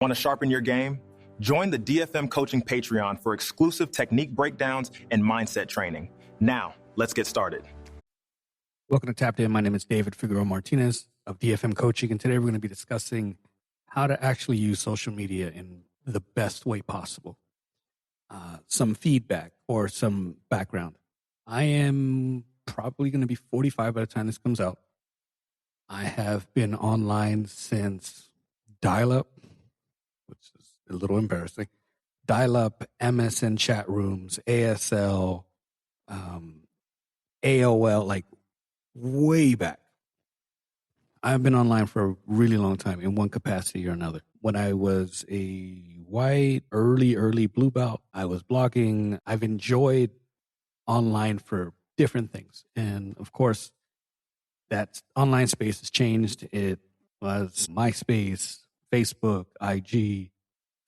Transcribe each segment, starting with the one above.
Want to sharpen your game? Join the DFM Coaching Patreon for exclusive technique breakdowns and mindset training. Now, let's get started. Welcome to Tapped In. My name is David Figueroa-Martinez of DFM Coaching, and today we're going to be discussing how to actually use social media in the best way possible. Some feedback or some background. I am probably going to be 45 by the time this comes out. I have been online since dial-up, which is a little embarrassing. Dial-up, MSN chat rooms, ASL, AOL, like way back. I've been online for a really long time in one capacity or another. When I was a white, early blue belt, I was blogging. I've enjoyed online for different things. And of course, that online space has changed. It was MySpace, Facebook, IG,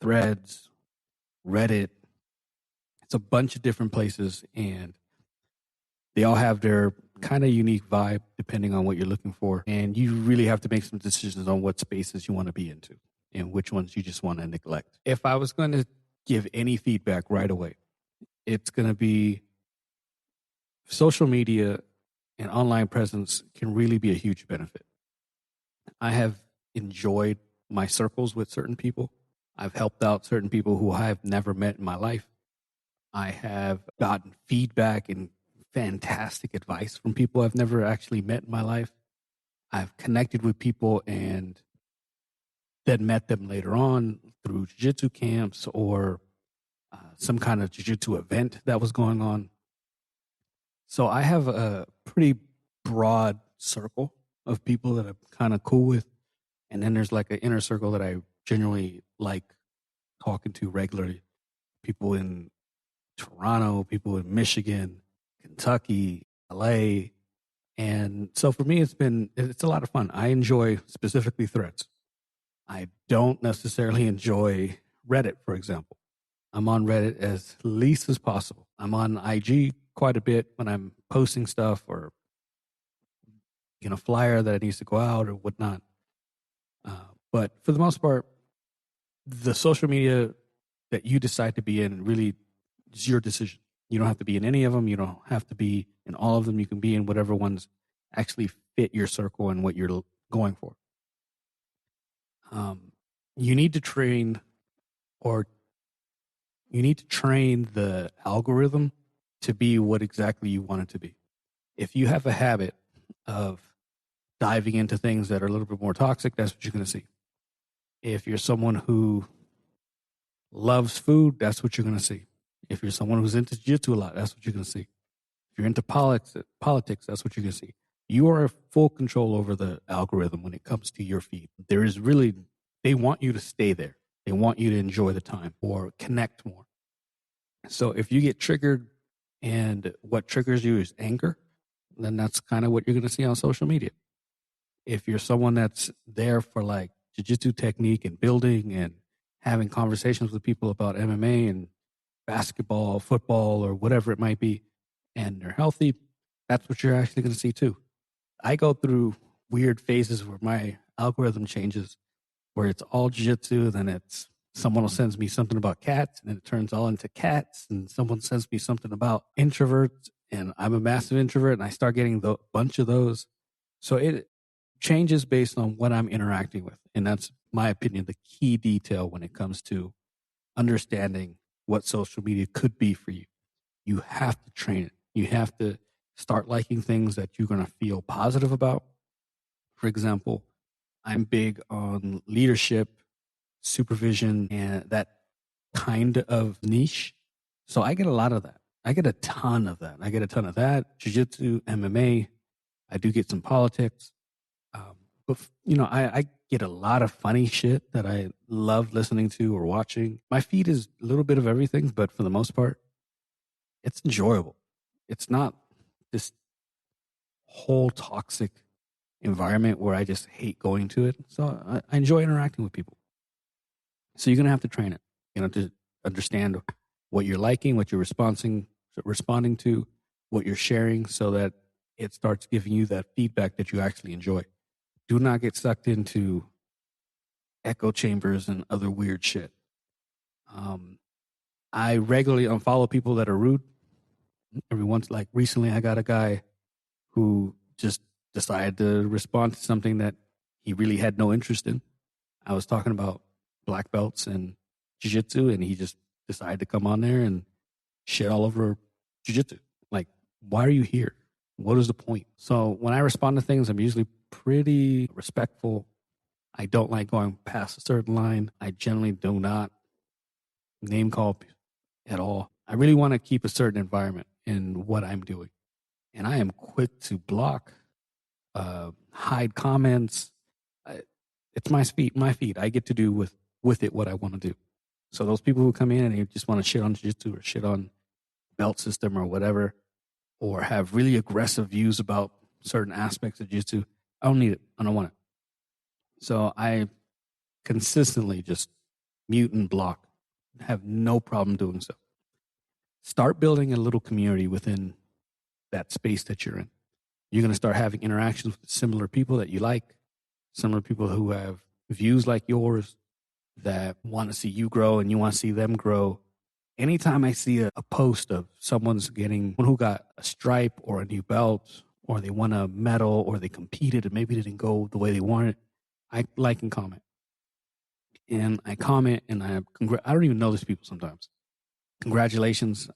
Threads, Reddit. It's a bunch of different places, and they all have their kind of unique vibe depending on what you're looking for. And you really have to make some decisions on what spaces you want to be into and which ones you just want to neglect. If I was going to give any feedback right away, it's going to be social media and online presence can really be a huge benefit. I have enjoyed my circles with certain people. I've helped out certain people who I have never met in my life. I have gotten feedback and fantastic advice from people I've never actually met in my life. I've connected with people and then met them later on through jiu-jitsu camps or some kind of jiu-jitsu event that was going on. So I have a pretty broad circle of people that I'm kind of cool with. And then there's like an inner circle that I generally like talking to regularly. People in Toronto, people in Michigan, Kentucky, LA. And so for me, it's a lot of fun. I enjoy specifically Threads. I don't necessarily enjoy Reddit, for example. I'm on Reddit as least as possible. I'm on IG quite a bit when I'm posting stuff or a flyer that needs to go out or whatnot. But for the most part, the social media that you decide to be in really is your decision. You don't have to be in any of them. You don't have to be in all of them. You can be in whatever ones actually fit your circle and what you're going for. You need to train the algorithm to be what exactly you want it to be. If you have a habit of diving into things that are a little bit more toxic, that's what you're going to see. If you're someone who loves food, that's what you're going to see. If you're someone who's into jiu-jitsu a lot, that's what you're going to see. If you're into politics, that's what you're going to see. You are in full control over the algorithm when it comes to your feed. They want you to stay there. They want you to enjoy the time or connect more. So if you get triggered and what triggers you is anger, then that's kind of what you're going to see on social media. If you're someone that's there for like jiu-jitsu technique and building and having conversations with people about MMA and basketball, football, or whatever it might be, and they're healthy, that's what you're actually going to see too. I go through weird phases where my algorithm changes, where it's all jiu-jitsu, then it's someone will sends me something about cats, and then it turns all into cats, and someone sends me something about introverts, and I'm a massive introvert, and I start getting a bunch of those. So it changes based on what I'm interacting with, and that's my opinion, the key detail when it comes to understanding what social media could be for you. You have to train it. You have to start liking things that you're going to feel positive about. For example, I'm big on leadership, supervision, and that kind of niche. So I get a lot of that. I get a ton of that. Jiu-jitsu, MMA. I do get some politics. But, I get a lot of funny shit that I love listening to or watching. My feed is a little bit of everything, but for the most part, it's enjoyable. It's not this whole toxic environment where I just hate going to it. So I enjoy interacting with people. So you're going to have to train it, to understand what you're liking, what you're responding to, what you're sharing, so that it starts giving you that feedback that you actually enjoy. Do not get sucked into echo chambers and other weird shit. I regularly unfollow people that are rude. Every once, like recently, I got a guy who just decided to respond to something that he really had no interest in. I was talking about black belts and jiu-jitsu, and he just decided to come on there and shit all over jiu-jitsu. Like, why are you here? What is the point? So when I respond to things, I'm usually pretty respectful. I don't like going past a certain line. I generally do not name call at all. I really want to keep a certain environment in what I'm doing. And I am quick to block, hide comments. It's my feed. I get to do with it what I want to do. So those people who come in and they just want to shit on jiu-jitsu or shit on belt system or whatever, or have really aggressive views about certain aspects of jiu-jitsu, I don't need it. I don't want it. So I consistently just mute and block. Have no problem doing so. Start building a little community within that space that you're in. You're going to start having interactions with similar people that you like, similar people who have views like yours, that want to see you grow and you want to see them grow. Anytime I see a post of someone who got a stripe or a new belt, or they won a medal, or they competed and maybe didn't go the way they wanted, I like and comment. And I comment and I don't even know these people sometimes. Congratulations.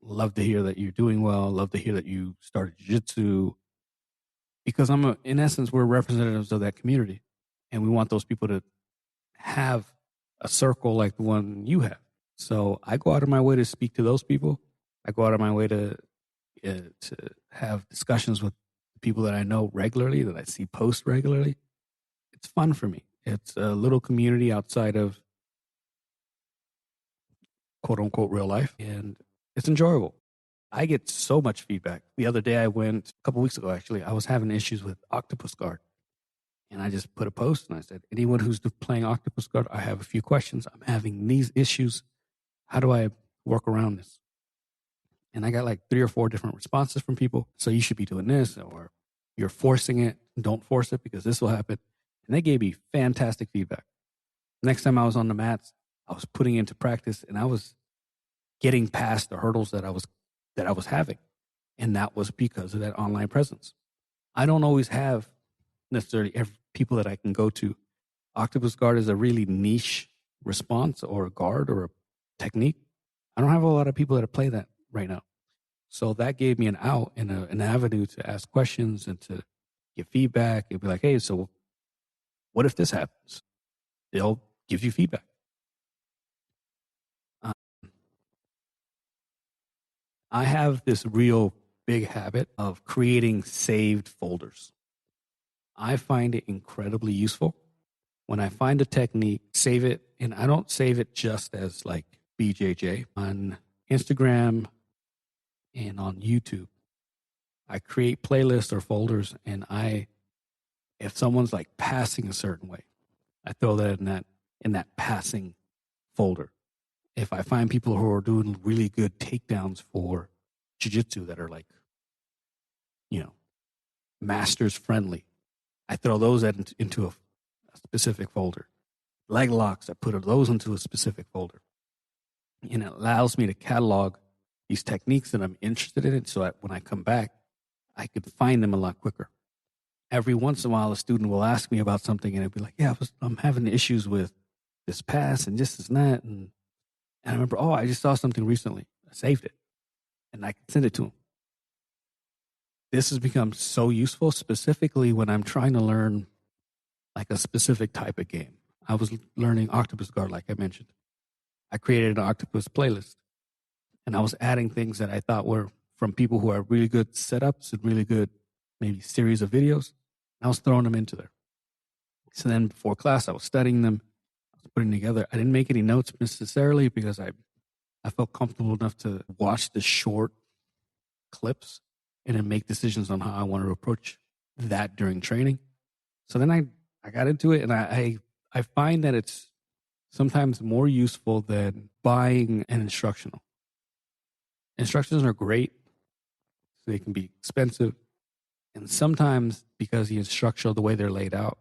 Love to hear that you're doing well. Love to hear that you started jiu-jitsu. Because in essence, we're representatives of that community. And we want those people to have a circle like the one you have. So I go out of my way to speak to those people. I go out of my way to have discussions with people that I know regularly, that I see post regularly. It's fun for me. It's a little community outside of quote unquote real life, and it's enjoyable. I get so much feedback. The other day a couple weeks ago actually, I was having issues with Octopus guard. And I just put a post and I said, anyone who's playing Octopus guard, I have a few questions. I'm having these issues. How do I work around this? And I got like 3 or 4 different responses from people. So you should be doing this, or you're forcing it. Don't force it because this will happen. And they gave me fantastic feedback. Next time I was on the mats, I was putting into practice and I was getting past the hurdles that I was having. And that was because of that online presence. I don't always have necessarily people that I can go to. Octopus guard is a really niche response or a guard or a technique. I don't have a lot of people that play that right now. So that gave me an out and an avenue to ask questions and to get feedback and be like, hey, so what if this happens? They'll give you feedback. I have this real big habit of creating saved folders. I find it incredibly useful. When I find a technique, save it, and I don't save it just as like BJJ. On Instagram and on YouTube, I create playlists or folders, and if someone's like passing a certain way, I throw that in that passing folder. If I find people who are doing really good takedowns for jiu-jitsu that are like, masters friendly, I throw those into a specific folder. Leg locks, I put those into a specific folder. And it allows me to catalog these techniques that I'm interested in, so that when I come back, I could find them a lot quicker. Every once in a while, a student will ask me about something, and I'd be like, yeah, I'm having issues with this pass and this and that. And I remember, I just saw something recently. I saved it, and I can send it to them. This has become so useful, specifically when I'm trying to learn like a specific type of game. I was learning Octopus guard, like I mentioned. I created an Octopus playlist, and I was adding things that I thought were from people who are really good setups and really good maybe series of videos. I was throwing them into there. So then before class, I was studying them. I was putting together. I didn't make any notes necessarily because I felt comfortable enough to watch the short clips and then make decisions on how I want to approach that during training. So then I got into it, and I find that it's sometimes more useful than buying an instructional. Instructions are great. They can be expensive. And sometimes because the instructional, the way they're laid out,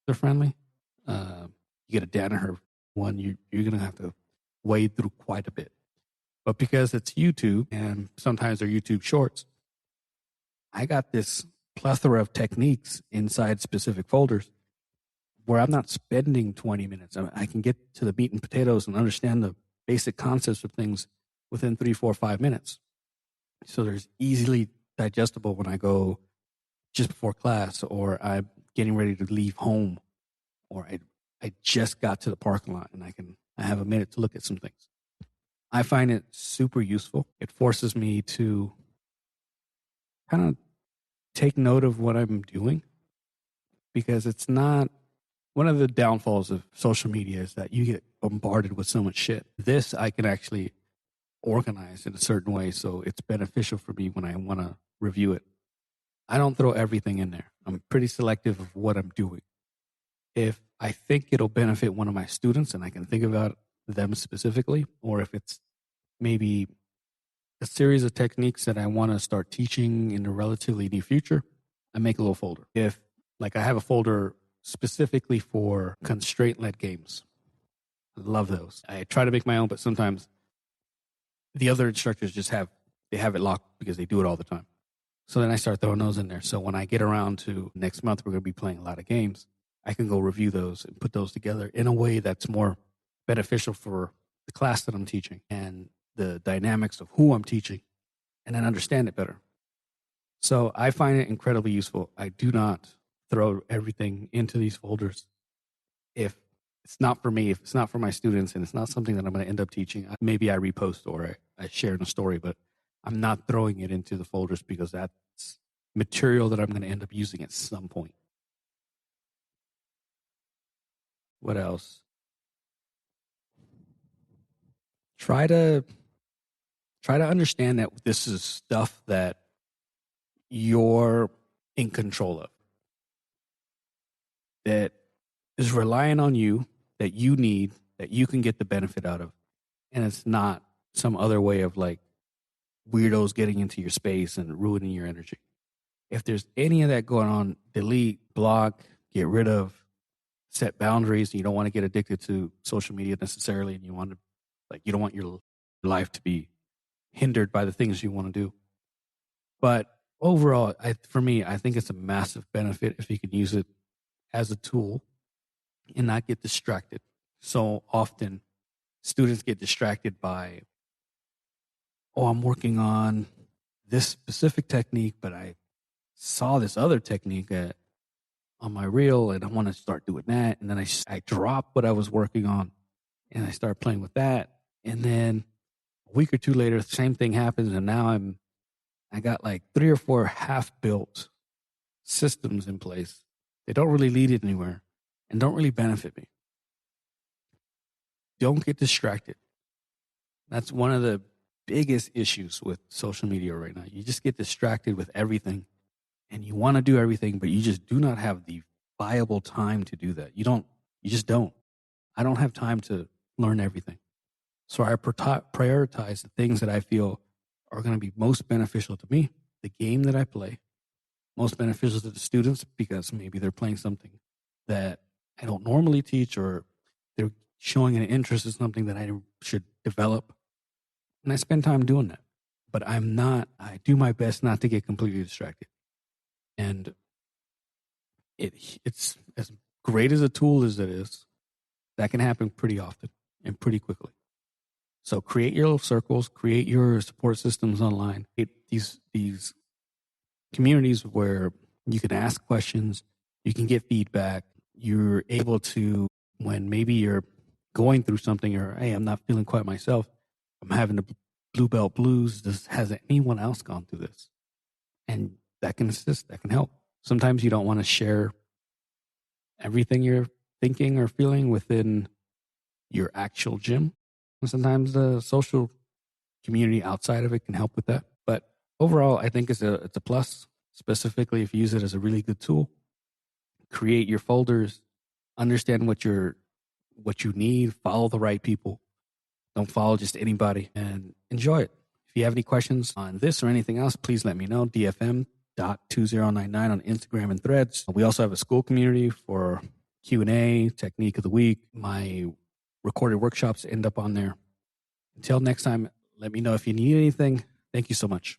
they're friendly. You get a Danaher one, you're going to have to wade through quite a bit. But because it's YouTube and sometimes they're YouTube shorts, I got this plethora of techniques inside specific folders where I'm not spending 20 minutes. I can get to the meat and potatoes and understand the basic concepts of things within 3, 4, 5 minutes. So there's easily digestible when I go just before class, or I'm getting ready to leave home, or I just got to the parking lot and I have a minute to look at some things. I find it super useful. It forces me to kind of take note of what I'm doing, because it's not one of the downfalls of social media is that you get bombarded with so much shit. This I can actually organize in a certain way, so it's beneficial for me when I want to review it. I don't throw everything in there. I'm pretty selective of what I'm doing. If I think it'll benefit one of my students and I can think about them specifically, or if it's maybe a series of techniques that I want to start teaching in the relatively near future, I make a little folder. If, like, I have a folder specifically for constraint-led games. I love those. I try to make my own, but sometimes the other instructors just have it locked because they do it all the time. So then I start throwing those in there. So when I get around to next month, we're going to be playing a lot of games. I can go review those and put those together in a way that's more beneficial for the class that I'm teaching and the dynamics of who I'm teaching, and then understand it better. So I find it incredibly useful. I do not throw everything into these folders. If it's not for me, if it's not for my students, and it's not something that I'm going to end up teaching, maybe I repost or I share in a story, but I'm not throwing it into the folders because that's material that I'm going to end up using at some point. What else? Try to understand that this is stuff that you're in control of, that is relying on you, that you need, that you can get the benefit out of. And it's not some other way of like weirdos getting into your space and ruining your energy. If there's any of that going on, delete, block, get rid of, set boundaries. You don't want to get addicted to social media necessarily, and you don't want your life to be hindered by the things you want to do. But overall, for me, I think it's a massive benefit if you can use it as a tool and not get distracted. So often students get distracted by, I'm working on this specific technique, but I saw this other technique on my reel and I want to start doing that. And then I drop what I was working on and I start playing with that. And then a week or two later, the same thing happens. And now I got like 3 or 4 half-built systems in place. They don't really lead it anywhere and don't really benefit me. Don't get distracted. That's one of the biggest issues with social media right now. You just get distracted with everything and you want to do everything, but you just do not have the viable time to do that. You just don't. I don't have time to learn everything. So I prioritize the things that I feel are going to be most beneficial to me, the game that I play, most beneficial to the students because maybe they're playing something that I don't normally teach, or they're showing an interest in something that I should develop. And I spend time doing that. But I do my best not to get completely distracted. And it's as great as a tool as it is, that can happen pretty often and pretty quickly. So create your little circles, create your support systems online, create these communities where you can ask questions, you can get feedback, you're able to, when maybe you're going through something or, hey, I'm not feeling quite myself, I'm having the blue belt blues, has anyone else gone through this? And that can assist, that can help. Sometimes you don't want to share everything you're thinking or feeling within your actual gym. And sometimes the social community outside of it can help with that. But overall, I think it's a plus, specifically if you use it as a really good tool. Create your folders, understand what you need, follow the right people. Don't follow just anybody, and enjoy it. If you have any questions on this or anything else, please let me know. DFM.2099 on Instagram and Threads. We also have a school community for Q&A, technique of the week, my recorded workshops end up on there. Until next time, let me know if you need anything. Thank you so much.